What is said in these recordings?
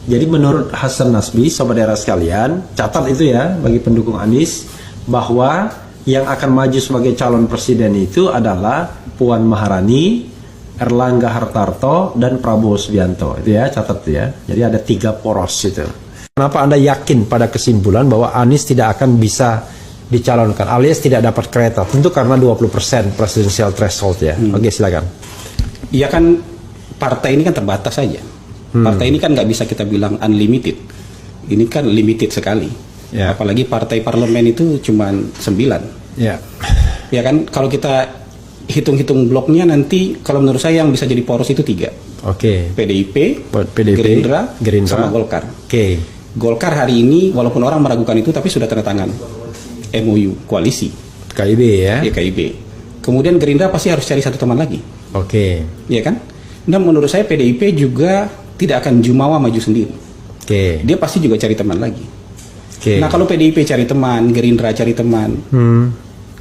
Jadi menurut Hasan Nasbi, sobat era sekalian, catat itu ya bagi pendukung Anies, bahwa yang akan maju sebagai calon presiden itu adalah Puan Maharani, Erlangga Hartarto, dan Prabowo Subianto. Itu ya, catat ya. Jadi ada 3 poros itu. Kenapa Anda yakin pada kesimpulan bahwa Anies tidak akan bisa dicalonkan alias tidak dapat kereta? Tentu karena 20% presidensial threshold ya. Oke, silakan. Iya kan, partai ini kan terbatas saja. Partai ini kan nggak bisa kita bilang unlimited. Ini kan limited sekali. Ya. Apalagi partai parlemen itu cuma 9. Ya. Ya kan, kalau kita hitung-hitung bloknya nanti, kalau menurut saya yang bisa jadi poros itu 3. Oke. PDIP, PDIP, Gerindra, sama Golkar. Oke. Golkar hari ini, walaupun orang meragukan itu, tapi sudah tanda tangan MOU koalisi. KIB ya. Ya, KIB. Kemudian Gerindra pasti harus cari satu teman lagi. Oke. Ya kan? Dan menurut saya PDIP juga tidak akan jumawa maju sendiri. Oke. Dia pasti juga cari teman lagi. Oke. Nah, kalau PDIP cari teman, Gerindra cari teman,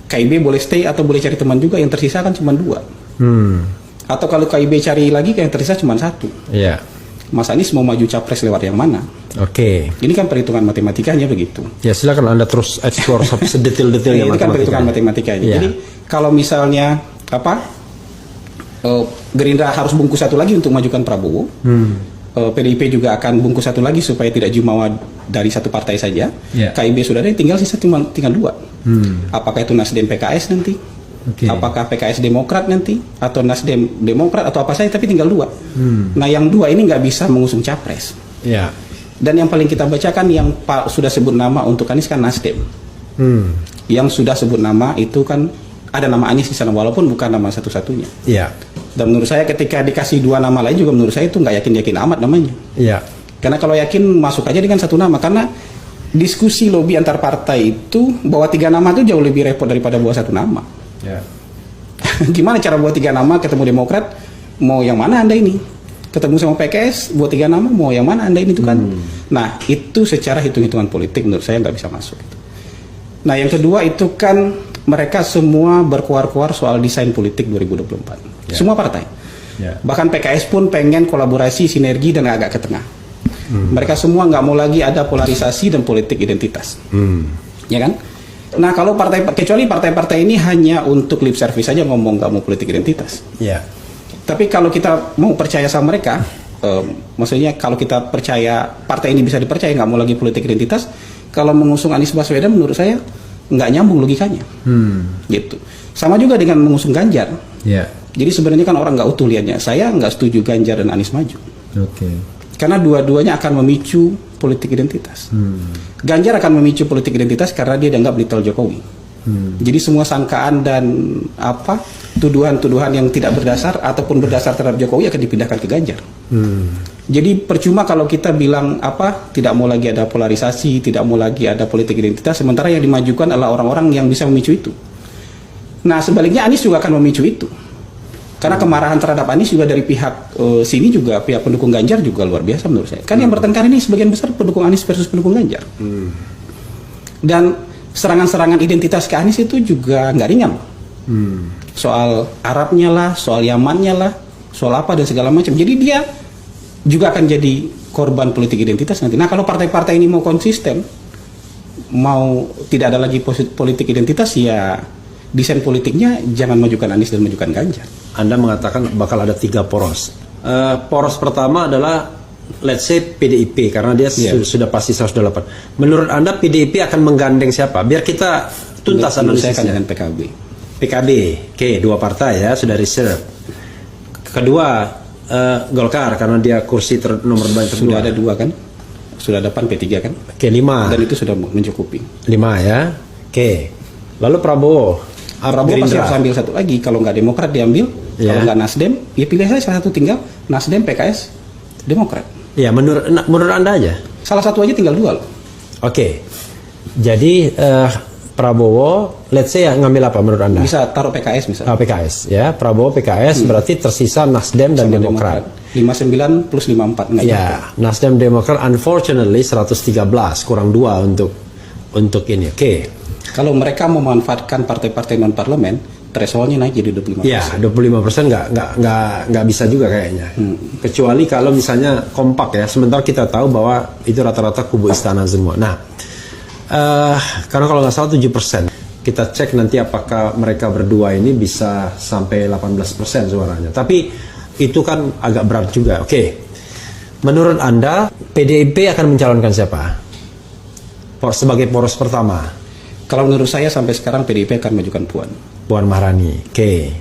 KIB boleh stay atau boleh cari teman juga, yang tersisa kan cuma 2. Atau kalau KIB cari lagi, yang tersisa cuma 1. Iya. Mas Anies mau maju capres lewat yang mana? Oke. Ini kan perhitungan matematikanya begitu. Ya, silakan Anda terus explore sedetail-detailnya. Ini kan perhitungan matematikanya. Ya. Jadi kalau misalnya Gerindra harus bungkus satu lagi untuk majukan Prabowo, PDIP juga akan bungkus satu lagi supaya tidak jumawa dari satu partai saja. Ya. KIB sudah ada, tinggal sisa tinggal 2. Apakah itu Nasdem PKS nanti? Oke. Apakah PKS Demokrat nanti? Atau Nasdem Demokrat atau apa saja, tapi tinggal 2. Nah, yang 2 ini nggak bisa mengusung capres. Ya. Dan yang paling kita bacakan yang sudah sebut nama untuk Anies kan Nasdem. Yang sudah sebut nama itu kan ada nama Anies di sana, walaupun bukan nama satu-satunya. Iya. Dan menurut saya ketika dikasih 2 nama lain juga menurut saya itu nggak yakin amat namanya. Iya. Karena kalau yakin masuk aja dengan 1 nama, karena diskusi lobby antar partai itu bawa 3 nama itu jauh lebih repot daripada bawa 1 nama. Ya. Gimana cara bawa 3 nama ketemu Demokrat, mau yang mana Anda ini? Ketemu sama PKS, bawa 3 nama, mau yang mana Anda ini itu kan? Nah, itu secara hitung-hitungan politik menurut saya nggak bisa masuk. Nah, yang kedua itu kan mereka semua berkuar-kuar soal desain politik 2024. Semua partai. Bahkan PKS pun pengen kolaborasi, sinergi, dan agak ke tengah. Mereka semua nggak mau lagi ada polarisasi dan politik identitas. Ya kan? Nah, kalau kecuali partai-partai ini hanya untuk lip service saja ngomong nggak mau politik identitas. Ya. Tapi kalau kita mau percaya sama mereka, maksudnya kalau kita percaya partai ini bisa dipercaya nggak mau lagi politik identitas, kalau mengusung Anies Baswedan menurut saya nggak nyambung logikanya. Gitu. Sama juga dengan mengusung Ganjar. Ya. Jadi sebenarnya kan orang nggak utuh lihatnya. Saya nggak setuju Ganjar dan Anies maju. Oke. Karena dua-duanya akan memicu politik identitas. Ganjar akan memicu politik identitas karena dia dianggap little Jokowi. Jadi semua sangkaan dan tuduhan-tuduhan yang tidak berdasar ataupun berdasar terhadap Jokowi akan dipindahkan ke Ganjar. Jadi percuma kalau kita bilang tidak mau lagi ada polarisasi, tidak mau lagi ada politik identitas, sementara yang dimajukan adalah orang-orang yang bisa memicu itu. Nah, sebaliknya Anies juga akan memicu itu. Karena kemarahan terhadap Anies juga dari pihak sini juga, pihak pendukung Ganjar juga luar biasa menurut saya. Kan yang bertengkar ini sebagian besar pendukung Anies versus pendukung Ganjar. Dan serangan-serangan identitas ke Anies itu juga nggak ringan. Soal Arabnya lah, soal Yamannya lah, soal apa dan segala macam. Jadi dia juga akan jadi korban politik identitas nanti. Nah, kalau partai-partai ini mau konsisten, mau tidak ada lagi politik identitas, ya desain politiknya jangan majukan Anies dan majukan Ganjar. Anda mengatakan bakal ada 3 poros. Poros pertama adalah let's say PDIP karena dia sudah pasti 108. Menurut Anda PDIP akan menggandeng siapa? Biar kita tuntas analisisnya. Dengan PKB. PKB, oke, 2 partai ya sudah reserve. Kedua Golkar karena dia kursi nomor banyak sudah ada 2 kan? Sudah ada PAN P3 kan? Oke, 5. Dan itu sudah mencukupi. 5 ya. Oke. Lalu Prabowo pasti harus ambil satu lagi. Kalau nggak Demokrat diambil, kalau nggak Nasdem, ya pilih saja salah satu, tinggal Nasdem, PKS, Demokrat. Ya, menurut Anda aja. Salah satu aja tinggal 2 loh. Oke. Jadi Prabowo, let's say ngambil apa menurut Anda? Bisa taruh PKS misalnya. PKS ya. Prabowo PKS berarti tersisa Nasdem dan Demokrat. 59 plus 54 nggak ya, Nasdem Demokrat unfortunately 113 kurang 2 untuk ini. Oke. Kalau mereka memanfaatkan partai-partai non-parlemen, thresholdnya naik jadi 25%. Ya, 25% nggak bisa juga kayaknya. Kecuali kalau misalnya kompak ya. Sementara kita tahu bahwa itu rata-rata kubu istana semua. Nah, karena kalau nggak salah 7%. Kita cek nanti apakah mereka berdua ini bisa sampai 18% suaranya. Tapi itu kan agak berat juga. Oke. Menurut Anda, PDIP akan mencalonkan siapa? Sebagai poros pertama. Kalau menurut saya sampai sekarang PDIP akan majukan Puan Maharani. Oke.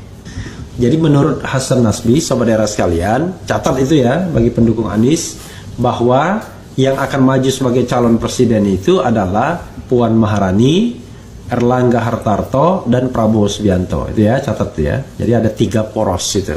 Jadi menurut Hasan Nasbi, sobat daerah sekalian, catat itu ya bagi pendukung Anies, bahwa yang akan maju sebagai calon presiden itu adalah Puan Maharani, Erlangga Hartarto, dan Prabowo Subianto. Itu ya, catat ya. Jadi ada 3 poros itu.